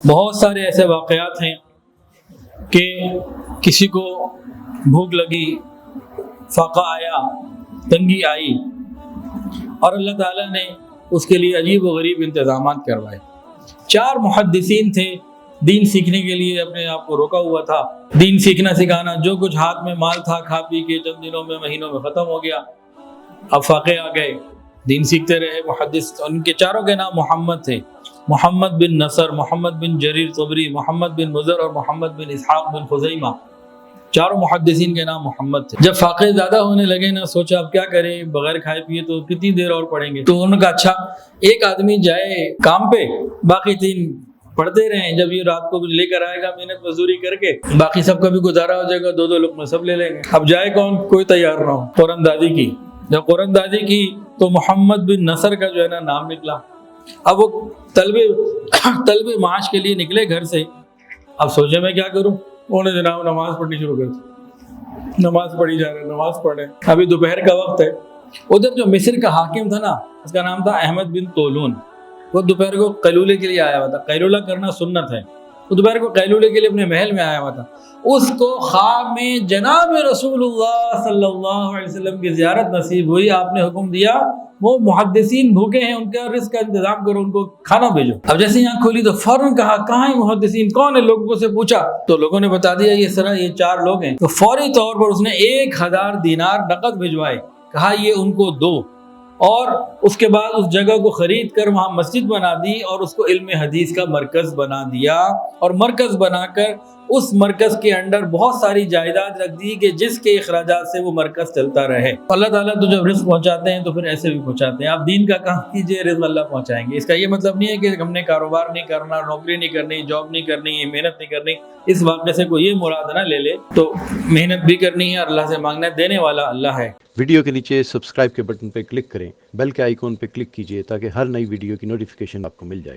بہت سارے ایسے واقعات ہیں کہ کسی کو بھوک لگی، فاقہ آیا، تنگی آئی، اور اللہ تعالیٰ نے اس کے لیے عجیب و غریب انتظامات کروائے۔ 4 محدثین تھے، دین سیکھنے کے لیے اپنے آپ کو روکا ہوا تھا، دین سیکھنا سکھانا، جو کچھ ہاتھ میں مال تھا کھا پی کے چند دنوں میں مہینوں میں ختم ہو گیا۔ اب فاقے آ گئے، دین سیکھتے رہے محدث، ان کے چاروں کے نام محمد تھے، محمد بن نصر، محمد بن جریر طبری، محمد بن مضر اور محمد بن اسحاق بن خزیمہ، چاروں محدثین کے نام محمد تھے۔ جب فاقے زیادہ ہونے لگے نا، سوچا اب کیا کریں، بغیر کھائے پیے تو کتنی دیر اور پڑھیں گے، تو انہوں نے کہا اچھا ایک آدمی جائے کام پہ، باقی 3 پڑھتے رہیں، جب یہ رات کو کچھ لے کر آئے گا محنت مزدوری کر کے، باقی سب کا بھی گزارا ہو جائے گا، 2 لقمے سب لے لیں گے۔ اب جائے کون، کوئی تیار نہ ہو، قرآن دادی کی، جب قرآن دادی کی تو محمد بن نصر کا جو ہے نا نام نکلا۔ اب وہ طلب معاش کے لیے نکلے گھر سے، اب سوچے میں کیا کروں، انہوں نے جناب نماز پڑھنی شروع کر دی، نماز پڑھی جا رہے، نماز پڑھے، ابھی دوپہر کا وقت ہے۔ ادھر جو مصر کا حاکم تھا نا، اس کا نام تھا احمد بن طولون، وہ دوپہر کو قیلولے کے لیے آیا ہوا تھا، قیلولہ کرنا سنت ہے، وہ دوپہر کو قیلولے کے لیے اپنے محل میں آیا ہوا تھا۔ اس کو خواب میں جناب رسول اللہ صلی اللہ علیہ وسلم کی زیارت نصیب ہوئی، آپ نے حکم دیا وہ محدثین بھوکے ہیں، ان کا رزق کا انتظام کرو، ان کو کھانا بھیجو۔ اب جیسے یہاں کھولی تو فوراً کہا کہاں ہیں محدثین، کون ہے، لوگوں سے پوچھا تو لوگوں نے بتا دیا یہ سر یہ 4 لوگ ہیں۔ تو فوری طور پر اس نے 1000 دینار نقد بھجوائے، کہا یہ ان کو دو، اور اس کے بعد اس جگہ کو خرید کر وہاں مسجد بنا دی اور اس کو علم حدیث کا مرکز بنا دیا، اور مرکز بنا کر اس مرکز کے اندر بہت ساری جائیداد رکھ دی کہ جس کے اخراجات سے وہ مرکز چلتا رہے۔ اللہ تعالیٰ تو جب رزق پہنچاتے ہیں تو پھر ایسے بھی پہنچاتے ہیں۔ آپ دین کا کام کیجئے، رزق اللہ پہنچائیں گے۔ اس کا یہ مطلب نہیں ہے کہ ہم نے کاروبار نہیں کرنا، نوکری نہیں کرنی، جاب نہیں کرنی، محنت نہیں کرنی۔ اس واقعے سے کوئی یہ مراد نہ لے لے، تو محنت بھی کرنی ہے اور اللہ سے مانگنا ہے، دینے والا اللہ ہے۔ ویڈیو کے نیچے سبسکرائب کے بٹن پہ کلک کریں، بیل کے آئیکن پہ کلک کیجئے تاکہ ہر نئی ویڈیو کی نوٹیفیکیشن آپ کو مل جائے۔